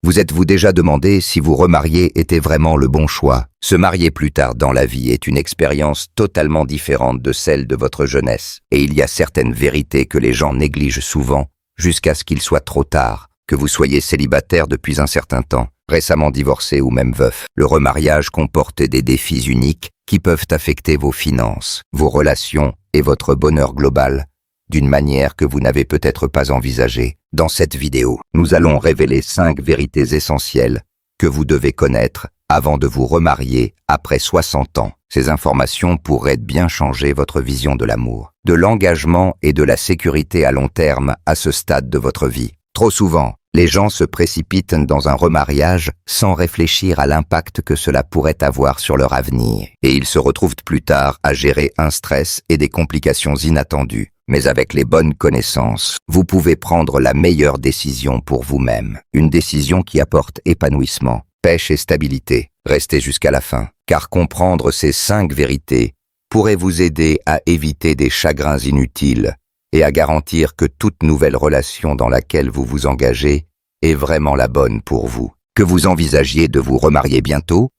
Vous êtes-vous déjà demandé si vous remarier était vraiment le bon choix? Se marier plus tard dans la vie est une expérience totalement différente de celle de votre jeunesse. Et il y a certaines vérités que les gens négligent souvent, jusqu'à ce qu'il soit trop tard, que vous soyez célibataire depuis un certain temps, récemment divorcé ou même veuf. Le remariage comporte des défis uniques qui peuvent affecter vos finances, vos relations et votre bonheur global, d'une manière que vous n'avez peut-être pas envisagée. Dans cette vidéo, nous allons révéler 5 vérités essentielles que vous devez connaître avant de vous remarier après 60 ans. Ces informations pourraient bien changer votre vision de l'amour, de l'engagement et de la sécurité à long terme à ce stade de votre vie. Trop souvent, les gens se précipitent dans un remariage sans réfléchir à l'impact que cela pourrait avoir sur leur avenir. Et ils se retrouvent plus tard à gérer un stress et des complications inattendues. Mais avec les bonnes connaissances, vous pouvez prendre la meilleure décision pour vous-même. Une décision qui apporte épanouissement, paix et stabilité. Restez jusqu'à la fin, car comprendre ces 5 vérités pourrait vous aider à éviter des chagrins inutiles et à garantir que toute nouvelle relation dans laquelle vous vous engagez est vraiment la bonne pour vous. Que vous envisagiez de vous remarier bientôt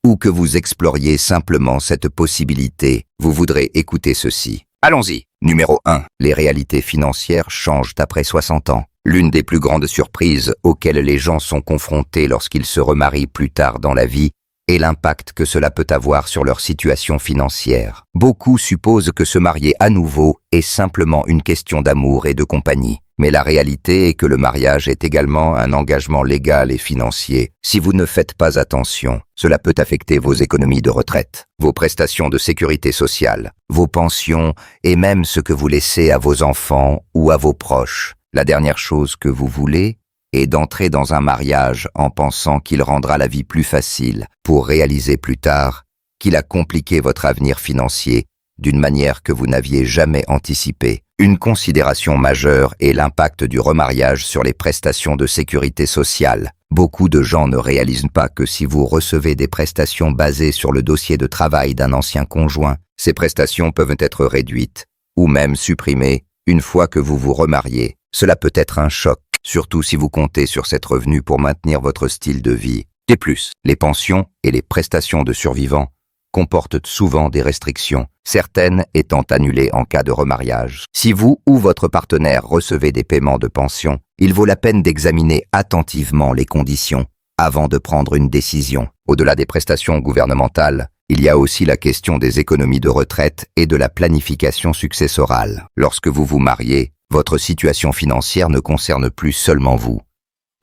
ou que vous exploriez simplement cette possibilité, vous voudrez écouter ceci. Allons-y. Numéro 1. Les réalités financières changent après 60 ans. L'une des plus grandes surprises auxquelles les gens sont confrontés lorsqu'ils se remarient plus tard dans la vie est l'impact que cela peut avoir sur leur situation financière. Beaucoup supposent que se marier à nouveau est simplement une question d'amour et de compagnie. Mais la réalité est que le mariage est également un engagement légal et financier. Si vous ne faites pas attention, cela peut affecter vos économies de retraite, vos prestations de sécurité sociale, vos pensions et même ce que vous laissez à vos enfants ou à vos proches. La dernière chose que vous voulez est d'entrer dans un mariage en pensant qu'il rendra la vie plus facile pour réaliser plus tard qu'il a compliqué votre avenir financier d'une manière que vous n'aviez jamais anticipée. Une considération majeure est l'impact du remariage sur les prestations de sécurité sociale. Beaucoup de gens ne réalisent pas que si vous recevez des prestations basées sur le dossier de travail d'un ancien conjoint, ces prestations peuvent être réduites ou même supprimées une fois que vous vous remariez. Cela peut être un choc, surtout si vous comptez sur cet revenu pour maintenir votre style de vie. De plus, les pensions et les prestations de survivants comportent souvent des restrictions, certaines étant annulées en cas de remariage. Si vous ou votre partenaire recevez des paiements de pension, il vaut la peine d'examiner attentivement les conditions avant de prendre une décision. Au-delà des prestations gouvernementales, il y a aussi la question des économies de retraite et de la planification successorale. Lorsque vous vous mariez, votre situation financière ne concerne plus seulement vous.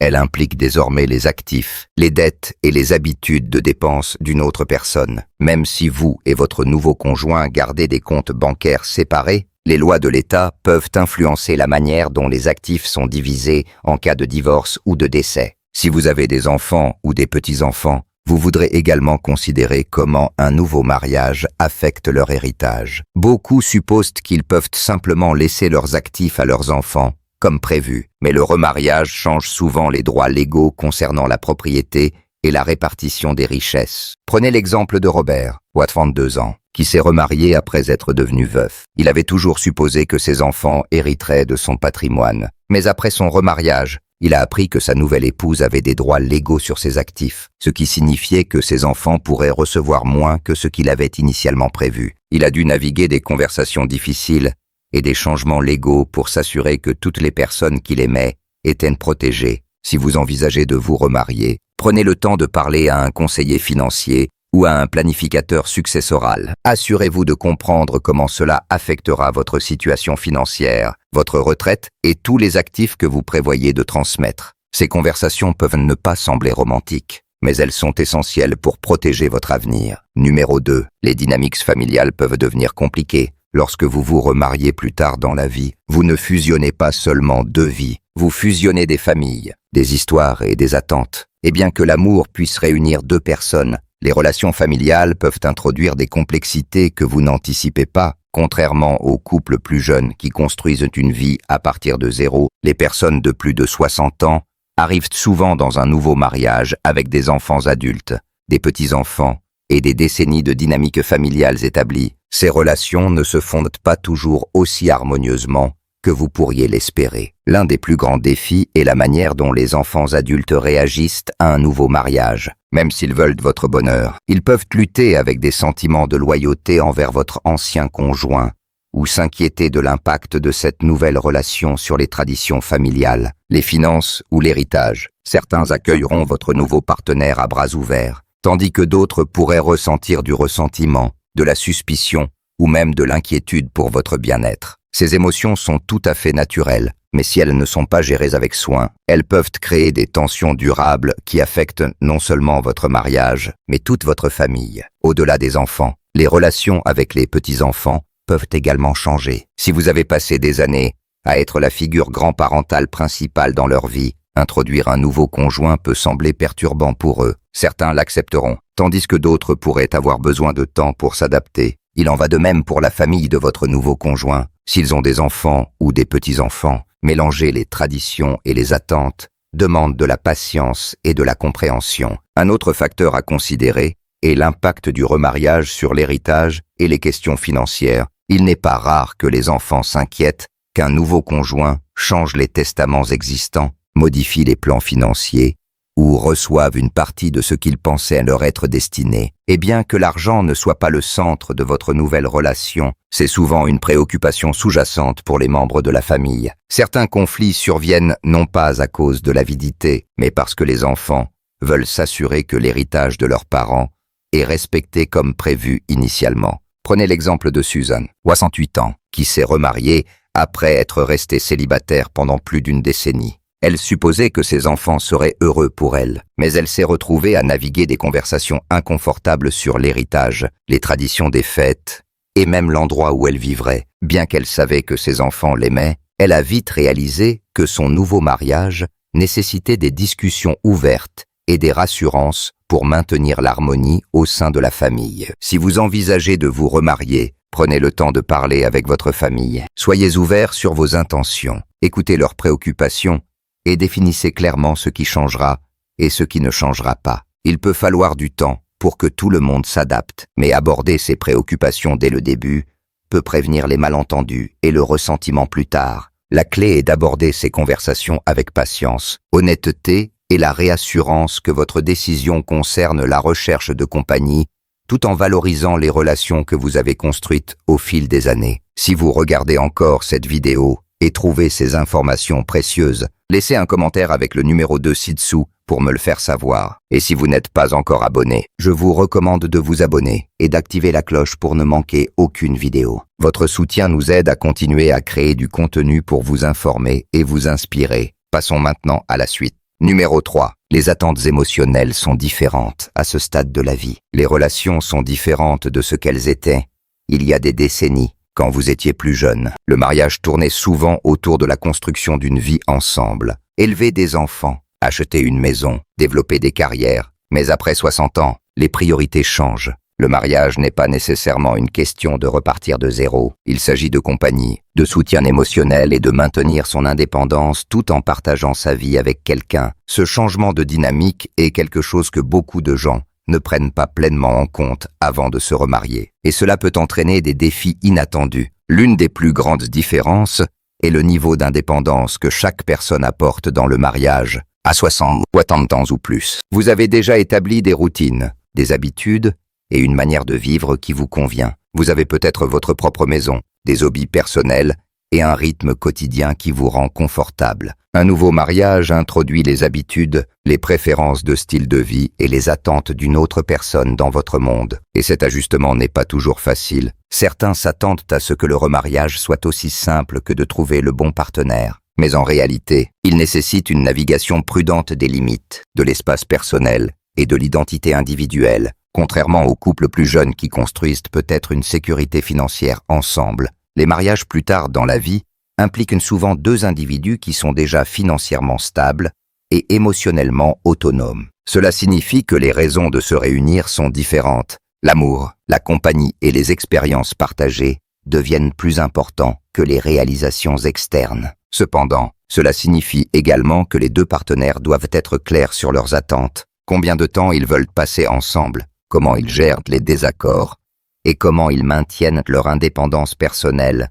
Elle implique désormais les actifs, les dettes et les habitudes de dépenses d'une autre personne. Même si vous et votre nouveau conjoint gardez des comptes bancaires séparés, les lois de l'État peuvent influencer la manière dont les actifs sont divisés en cas de divorce ou de décès. Si vous avez des enfants ou des petits-enfants, vous voudrez également considérer comment un nouveau mariage affecte leur héritage. Beaucoup supposent qu'ils peuvent simplement laisser leurs actifs à leurs enfants, comme prévu. Mais le remariage change souvent les droits légaux concernant la propriété et la répartition des richesses. Prenez l'exemple de Robert, 32 ans, qui s'est remarié après être devenu veuf. Il avait toujours supposé que ses enfants hériteraient de son patrimoine. Mais après son remariage, il a appris que sa nouvelle épouse avait des droits légaux sur ses actifs, ce qui signifiait que ses enfants pourraient recevoir moins que ce qu'il avait initialement prévu. Il a dû naviguer des conversations difficiles et des changements légaux pour s'assurer que toutes les personnes qu'il aimait étaient protégées. Si vous envisagez de vous remarier, prenez le temps de parler à un conseiller financier ou à un planificateur successoral. Assurez-vous de comprendre comment cela affectera votre situation financière, votre retraite et tous les actifs que vous prévoyez de transmettre. Ces conversations peuvent ne pas sembler romantiques, mais elles sont essentielles pour protéger votre avenir. Numéro 2. Les dynamiques familiales peuvent devenir compliquées. Lorsque vous vous remariez plus tard dans la vie, vous ne fusionnez pas seulement 2 vies, vous fusionnez des familles, des histoires et des attentes. Et bien que l'amour puisse réunir 2 personnes, les relations familiales peuvent introduire des complexités que vous n'anticipez pas. Contrairement aux couples plus jeunes qui construisent une vie à partir de zéro, les personnes de plus de 60 ans arrivent souvent dans un nouveau mariage avec des enfants adultes, des petits-enfants et des décennies de dynamiques familiales établies. Ces relations ne se fondent pas toujours aussi harmonieusement que vous pourriez l'espérer. L'un des plus grands défis est la manière dont les enfants adultes réagissent à un nouveau mariage. Même s'ils veulent votre bonheur, ils peuvent lutter avec des sentiments de loyauté envers votre ancien conjoint ou s'inquiéter de l'impact de cette nouvelle relation sur les traditions familiales, les finances ou l'héritage. Certains accueilleront votre nouveau partenaire à bras ouverts, tandis que d'autres pourraient ressentir du ressentiment, de la suspicion ou même de l'inquiétude pour votre bien-être. Ces émotions sont tout à fait naturelles, mais si elles ne sont pas gérées avec soin, elles peuvent créer des tensions durables qui affectent non seulement votre mariage, mais toute votre famille. Au-delà des enfants, les relations avec les petits-enfants peuvent également changer. Si vous avez passé des années à être la figure grand-parentale principale dans leur vie, introduire un nouveau conjoint peut sembler perturbant pour eux. Certains l'accepteront, tandis que d'autres pourraient avoir besoin de temps pour s'adapter. Il en va de même pour la famille de votre nouveau conjoint. S'ils ont des enfants ou des petits-enfants, mélanger les traditions et les attentes demande de la patience et de la compréhension. Un autre facteur à considérer est l'impact du remariage sur l'héritage et les questions financières. Il n'est pas rare que les enfants s'inquiètent qu'un nouveau conjoint change les testaments existants, modifie les plans financiers ou reçoivent une partie de ce qu'ils pensaient leur être destiné. Et bien que l'argent ne soit pas le centre de votre nouvelle relation, c'est souvent une préoccupation sous-jacente pour les membres de la famille. Certains conflits surviennent non pas à cause de l'avidité, mais parce que les enfants veulent s'assurer que l'héritage de leurs parents est respecté comme prévu initialement. Prenez l'exemple de Susan, 68 ans, qui s'est remariée après être restée célibataire pendant plus d'une décennie. Elle supposait que ses enfants seraient heureux pour elle, mais elle s'est retrouvée à naviguer des conversations inconfortables sur l'héritage, les traditions des fêtes, et même l'endroit où elle vivrait. Bien qu'elle savait que ses enfants l'aimaient, elle a vite réalisé que son nouveau mariage nécessitait des discussions ouvertes et des rassurances pour maintenir l'harmonie au sein de la famille. Si vous envisagez de vous remarier, prenez le temps de parler avec votre famille. Soyez ouverts sur vos intentions, écoutez leurs préoccupations et définissez clairement ce qui changera et ce qui ne changera pas. Il peut falloir du temps pour que tout le monde s'adapte, mais aborder ces préoccupations dès le début peut prévenir les malentendus et le ressentiment plus tard. La clé est d'aborder ces conversations avec patience, honnêteté et la réassurance que votre décision concerne la recherche de compagnie, tout en valorisant les relations que vous avez construites au fil des années. Si vous regardez encore cette vidéo et trouvez ces informations précieuses, laissez un commentaire avec le numéro 2 ci-dessous pour me le faire savoir. Et si vous n'êtes pas encore abonné, je vous recommande de vous abonner et d'activer la cloche pour ne manquer aucune vidéo. Votre soutien nous aide à continuer à créer du contenu pour vous informer et vous inspirer. Passons maintenant à la suite. Numéro 3. Les attentes émotionnelles sont différentes à ce stade de la vie. Les relations sont différentes de ce qu'elles étaient il y a des décennies, quand vous étiez plus jeune. Le mariage tournait souvent autour de la construction d'une vie ensemble, élever des enfants, acheter une maison, développer des carrières. Mais après 60 ans, les priorités changent. Le mariage n'est pas nécessairement une question de repartir de zéro. Il s'agit de compagnie, de soutien émotionnel et de maintenir son indépendance tout en partageant sa vie avec quelqu'un. Ce changement de dynamique est quelque chose que beaucoup de gens ne prennent pas pleinement en compte avant de se remarier. Et cela peut entraîner des défis inattendus. L'une des plus grandes différences est le niveau d'indépendance que chaque personne apporte dans le mariage, à 60 ans ou plus. Vous avez déjà établi des routines, des habitudes, et une manière de vivre qui vous convient. Vous avez peut-être votre propre maison, des hobbies personnels et un rythme quotidien qui vous rend confortable. Un nouveau mariage introduit les habitudes, les préférences de style de vie et les attentes d'une autre personne dans votre monde. Et cet ajustement n'est pas toujours facile. Certains s'attendent à ce que le remariage soit aussi simple que de trouver le bon partenaire. Mais en réalité, il nécessite une navigation prudente des limites, de l'espace personnel et de l'identité individuelle. Contrairement aux couples plus jeunes qui construisent peut-être une sécurité financière ensemble, les mariages plus tard dans la vie impliquent souvent deux individus qui sont déjà financièrement stables et émotionnellement autonomes. Cela signifie que les raisons de se réunir sont différentes. L'amour, la compagnie et les expériences partagées deviennent plus importants que les réalisations externes. Cependant, cela signifie également que les deux partenaires doivent être clairs sur leurs attentes. Combien de temps ils veulent passer ensemble, comment ils gèrent les désaccords et comment ils maintiennent leur indépendance personnelle,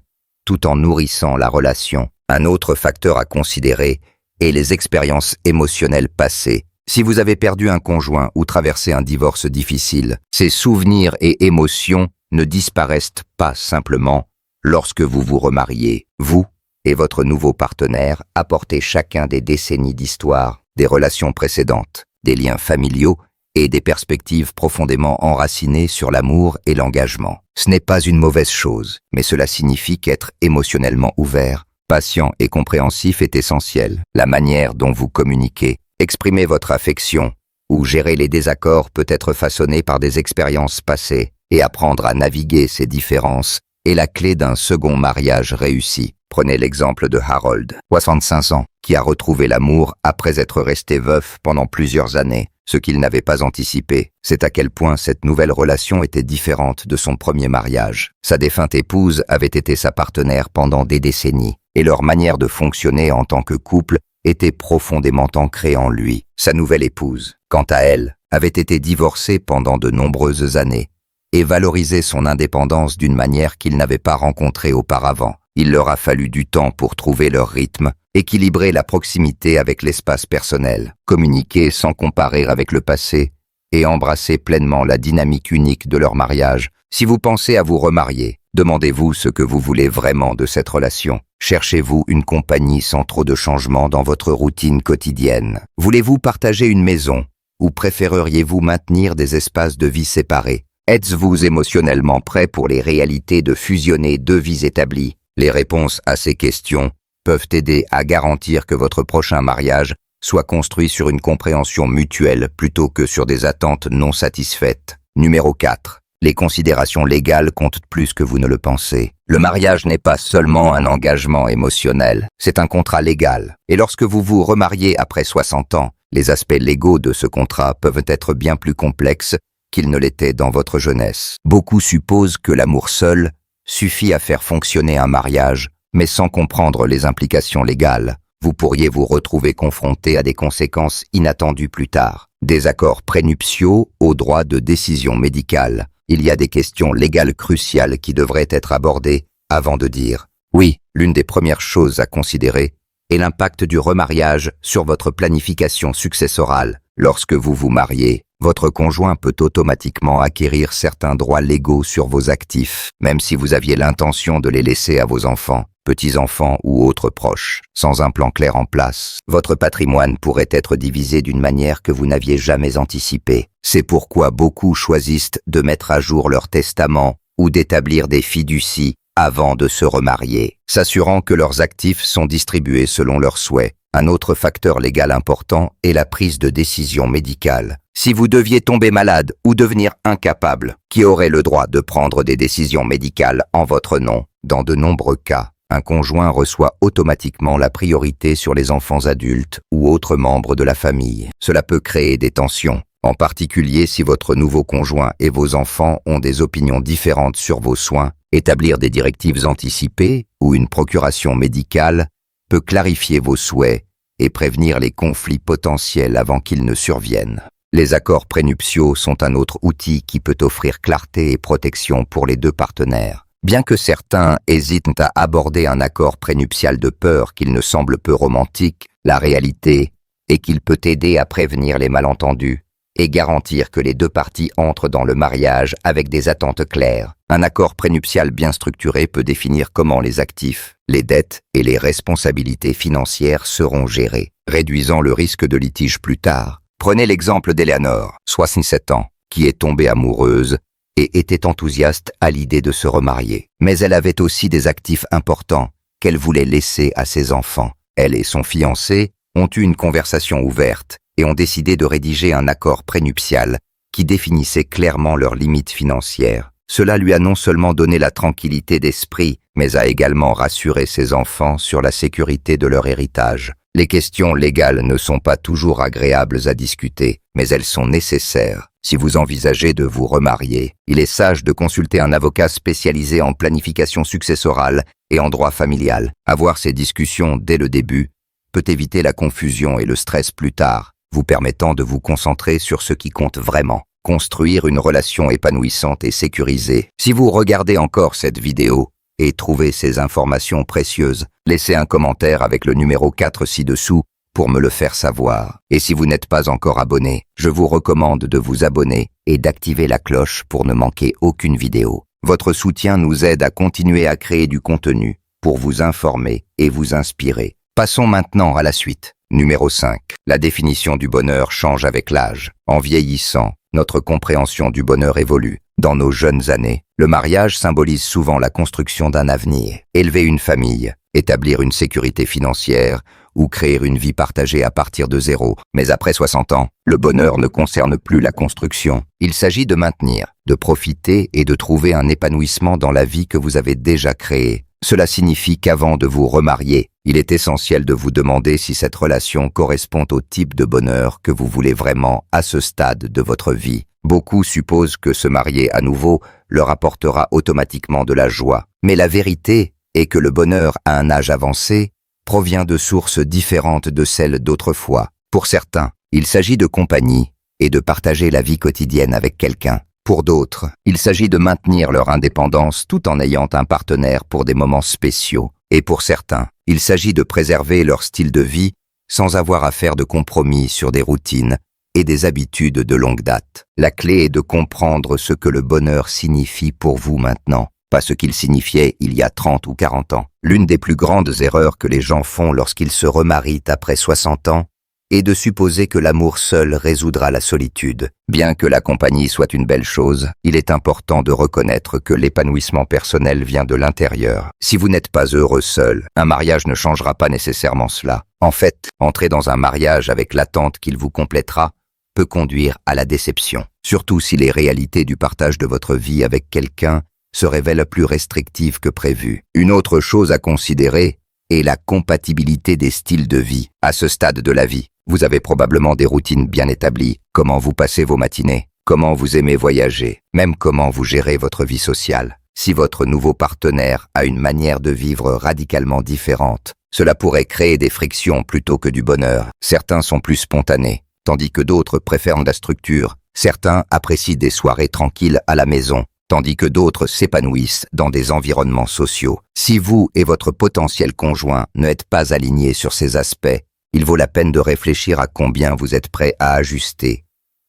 tout en nourrissant la relation. Un autre facteur à considérer est les expériences émotionnelles passées. Si vous avez perdu un conjoint ou traversé un divorce difficile, ces souvenirs et émotions ne disparaissent pas simplement lorsque vous vous remariez. Vous et votre nouveau partenaire apportez chacun des décennies d'histoire, des relations précédentes, des liens familiaux et des perspectives profondément enracinées sur l'amour et l'engagement. Ce n'est pas une mauvaise chose, mais cela signifie qu'être émotionnellement ouvert, patient et compréhensif est essentiel. La manière dont vous communiquez, exprimez votre affection ou gérer les désaccords peut être façonné par des expériences passées, et apprendre à naviguer ces différences est la clé d'un second mariage réussi. Prenez l'exemple de Harold, 65 ans, qui a retrouvé l'amour après être resté veuf pendant plusieurs années. Ce qu'il n'avait pas anticipé, c'est à quel point cette nouvelle relation était différente de son premier mariage. Sa défunte épouse avait été sa partenaire pendant des décennies, et leur manière de fonctionner en tant que couple était profondément ancrée en lui. Sa nouvelle épouse, quant à elle, avait été divorcée pendant de nombreuses années et valorisait son indépendance d'une manière qu'il n'avait pas rencontrée auparavant. Il leur a fallu du temps pour trouver leur rythme, équilibrer la proximité avec l'espace personnel, communiquer sans comparer avec le passé et embrasser pleinement la dynamique unique de leur mariage. Si vous pensez à vous remarier, demandez-vous ce que vous voulez vraiment de cette relation. Cherchez-vous une compagnie sans trop de changements dans votre routine quotidienne? Voulez-vous partager une maison ou préféreriez-vous maintenir des espaces de vie séparés? Êtes-vous émotionnellement prêt pour les réalités de fusionner deux vies établies? Les réponses à ces questions peuvent aider à garantir que votre prochain mariage soit construit sur une compréhension mutuelle plutôt que sur des attentes non satisfaites. Numéro 4. Les considérations légales comptent plus que vous ne le pensez. Le mariage n'est pas seulement un engagement émotionnel, c'est un contrat légal. Et lorsque vous vous remariez après 60 ans, les aspects légaux de ce contrat peuvent être bien plus complexes qu'ils ne l'étaient dans votre jeunesse. Beaucoup supposent que l'amour seul suffit à faire fonctionner un mariage, mais sans comprendre les implications légales, vous pourriez vous retrouver confronté à des conséquences inattendues plus tard. Des accords prénuptiaux au droit de décision médicale. Il y a des questions légales cruciales qui devraient être abordées avant de dire « oui ». L'une des premières choses à considérer est l'impact du remariage sur votre planification successorale. Lorsque vous vous mariez, votre conjoint peut automatiquement acquérir certains droits légaux sur vos actifs, même si vous aviez l'intention de les laisser à vos enfants, petits-enfants ou autres proches. Sans un plan clair en place, votre patrimoine pourrait être divisé d'une manière que vous n'aviez jamais anticipée. C'est pourquoi beaucoup choisissent de mettre à jour leur testament ou d'établir des fiducies avant de se remarier, s'assurant que leurs actifs sont distribués selon leurs souhaits. Un autre facteur légal important est la prise de décision médicale. Si vous deviez tomber malade ou devenir incapable, qui aurait le droit de prendre des décisions médicales en votre nom? Dans de nombreux cas, un conjoint reçoit automatiquement la priorité sur les enfants adultes ou autres membres de la famille. Cela peut créer des tensions, en particulier si votre nouveau conjoint et vos enfants ont des opinions différentes sur vos soins. Établir des directives anticipées ou une procuration médicale peut clarifier vos souhaits et prévenir les conflits potentiels avant qu'ils ne surviennent. Les accords prénuptiaux sont un autre outil qui peut offrir clarté et protection pour les deux partenaires. Bien que certains hésitent à aborder un accord prénuptial de peur qu'il ne semble peu romantique, la réalité est qu'il peut aider à prévenir les malentendus et garantir que les deux parties entrent dans le mariage avec des attentes claires. Un accord prénuptial bien structuré peut définir comment les actifs, les dettes et les responsabilités financières seront gérés, réduisant le risque de litige plus tard. Prenez l'exemple d'Eleanor, 67 ans, qui est tombée amoureuse et était enthousiaste à l'idée de se remarier. Mais elle avait aussi des actifs importants qu'elle voulait laisser à ses enfants. Elle et son fiancé ont eu une conversation ouverte et ont décidé de rédiger un accord prénuptial qui définissait clairement leurs limites financières. Cela lui a non seulement donné la tranquillité d'esprit, mais a également rassuré ses enfants sur la sécurité de leur héritage. Les questions légales ne sont pas toujours agréables à discuter, mais elles sont nécessaires. Si vous envisagez de vous remarier, il est sage de consulter un avocat spécialisé en planification successorale et en droit familial. Avoir ces discussions dès le début peut éviter la confusion et le stress plus tard, vous permettant de vous concentrer sur ce qui compte vraiment. Construire une relation épanouissante et sécurisée. Si vous regardez encore cette vidéo et trouvez ces informations précieuses, laissez un commentaire avec le numéro 4 ci-dessous pour me le faire savoir. Et si vous n'êtes pas encore abonné, je vous recommande de vous abonner et d'activer la cloche pour ne manquer aucune vidéo. Votre soutien nous aide à continuer à créer du contenu pour vous informer et vous inspirer. Passons maintenant à la suite. Numéro 5. La définition du bonheur change avec l'âge. En vieillissant, notre compréhension du bonheur évolue. Dans nos jeunes années, le mariage symbolise souvent la construction d'un avenir. Élever une famille, établir une sécurité financière ou créer une vie partagée à partir de zéro. Mais après 60 ans, le bonheur ne concerne plus la construction. Il s'agit de maintenir, de profiter et de trouver un épanouissement dans la vie que vous avez déjà créée. Cela signifie qu'avant de vous remarier, il est essentiel de vous demander si cette relation correspond au type de bonheur que vous voulez vraiment à ce stade de votre vie. Beaucoup supposent que se marier à nouveau leur apportera automatiquement de la joie. Mais la vérité est que le bonheur à un âge avancé provient de sources différentes de celles d'autrefois. Pour certains, il s'agit de compagnie et de partager la vie quotidienne avec quelqu'un. Pour d'autres, il s'agit de maintenir leur indépendance tout en ayant un partenaire pour des moments spéciaux. Et pour certains, il s'agit de préserver leur style de vie sans avoir à faire de compromis sur des routines et des habitudes de longue date. La clé est de comprendre ce que le bonheur signifie pour vous maintenant, pas ce qu'il signifiait il y a 30 ou 40 ans. L'une des plus grandes erreurs que les gens font lorsqu'ils se remarient après 60 ans est de supposer que l'amour seul résoudra la solitude. Bien que la compagnie soit une belle chose, il est important de reconnaître que l'épanouissement personnel vient de l'intérieur. Si vous n'êtes pas heureux seul, un mariage ne changera pas nécessairement cela. En fait, entrer dans un mariage avec l'attente qu'il vous complétera peut conduire à la déception, surtout si les réalités du partage de votre vie avec quelqu'un se révèlent plus restrictives que prévu. Une autre chose à considérer est la compatibilité des styles de vie. À ce stade de la vie, vous avez probablement des routines bien établies, comment vous passez vos matinées, comment vous aimez voyager, même comment vous gérez votre vie sociale. Si votre nouveau partenaire a une manière de vivre radicalement différente, cela pourrait créer des frictions plutôt que du bonheur. Certains sont plus spontanés, tandis que d'autres préfèrent la structure. Certains apprécient des soirées tranquilles à la maison, tandis que d'autres s'épanouissent dans des environnements sociaux. Si vous et votre potentiel conjoint n'êtes pas alignés sur ces aspects, il vaut la peine de réfléchir à combien vous êtes prêt à ajuster,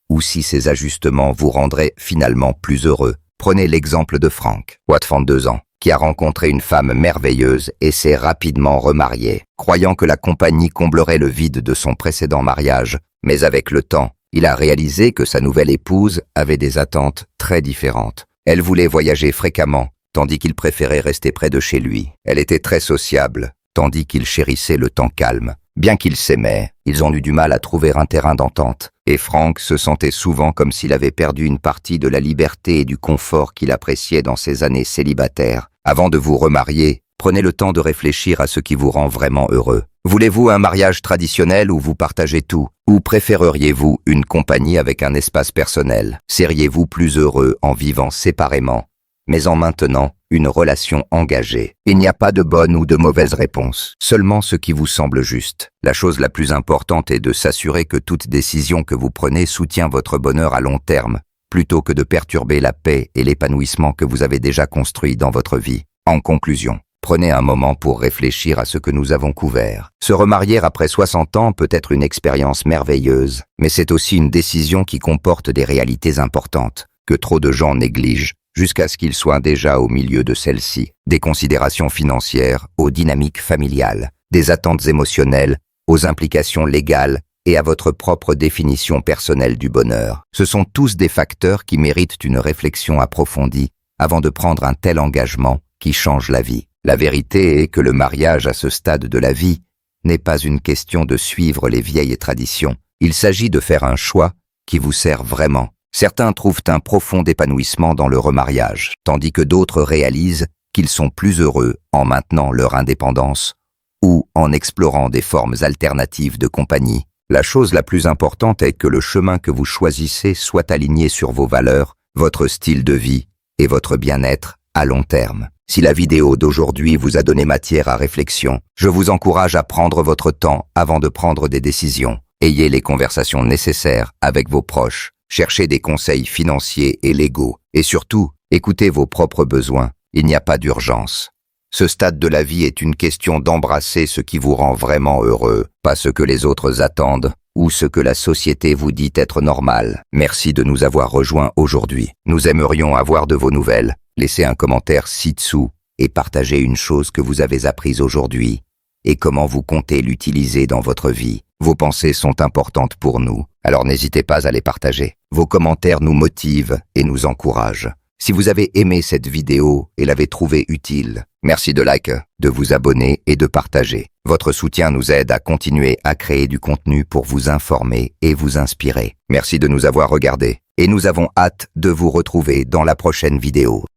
ou si ces ajustements vous rendraient finalement plus heureux. Prenez l'exemple de Frank, 32 ans, qui a rencontré une femme merveilleuse et s'est rapidement remarié, croyant que la compagnie comblerait le vide de son précédent mariage. Mais avec le temps, il a réalisé que sa nouvelle épouse avait des attentes très différentes. Elle voulait voyager fréquemment, tandis qu'il préférait rester près de chez lui. Elle était très sociable, tandis qu'il chérissait le temps calme. Bien qu'ils s'aimaient, ils ont eu du mal à trouver un terrain d'entente, et Frank se sentait souvent comme s'il avait perdu une partie de la liberté et du confort qu'il appréciait dans ses années célibataires. Avant de vous remarier, prenez le temps de réfléchir à ce qui vous rend vraiment heureux. Voulez-vous un mariage traditionnel où vous partagez tout? Ou préféreriez-vous une compagnie avec un espace personnel? Seriez-vous plus heureux en vivant séparément, mais en maintenant une relation engagée? Il n'y a pas de bonne ou de mauvaise réponse, seulement ce qui vous semble juste. La chose la plus importante est de s'assurer que toute décision que vous prenez soutient votre bonheur à long terme, plutôt que de perturber la paix et l'épanouissement que vous avez déjà construit dans votre vie. En conclusion, prenez un moment pour réfléchir à ce que nous avons couvert. Se remarier après 60 ans peut être une expérience merveilleuse, mais c'est aussi une décision qui comporte des réalités importantes, que trop de gens négligent, jusqu'à ce qu'ils soient déjà au milieu de celles-ci. Des considérations financières aux dynamiques familiales, des attentes émotionnelles aux implications légales et à votre propre définition personnelle du bonheur. Ce sont tous des facteurs qui méritent une réflexion approfondie avant de prendre un tel engagement qui change la vie. La vérité est que le mariage à ce stade de la vie n'est pas une question de suivre les vieilles traditions. Il s'agit de faire un choix qui vous sert vraiment. Certains trouvent un profond épanouissement dans le remariage, tandis que d'autres réalisent qu'ils sont plus heureux en maintenant leur indépendance ou en explorant des formes alternatives de compagnie. La chose la plus importante est que le chemin que vous choisissez soit aligné sur vos valeurs, votre style de vie et votre bien-être à long terme. Si la vidéo d'aujourd'hui vous a donné matière à réflexion, je vous encourage à prendre votre temps avant de prendre des décisions. Ayez les conversations nécessaires avec vos proches, cherchez des conseils financiers et légaux, et surtout, écoutez vos propres besoins. Il n'y a pas d'urgence. Ce stade de la vie est une question d'embrasser ce qui vous rend vraiment heureux, pas ce que les autres attendent ou ce que la société vous dit être normal. Merci de nous avoir rejoints aujourd'hui. Nous aimerions avoir de vos nouvelles. Laissez un commentaire ci-dessous et partagez une chose que vous avez apprise aujourd'hui et comment vous comptez l'utiliser dans votre vie. Vos pensées sont importantes pour nous, alors n'hésitez pas à les partager. Vos commentaires nous motivent et nous encouragent. Si vous avez aimé cette vidéo et l'avez trouvée utile, merci de liker, de vous abonner et de partager. Votre soutien nous aide à continuer à créer du contenu pour vous informer et vous inspirer. Merci de nous avoir regardés et nous avons hâte de vous retrouver dans la prochaine vidéo.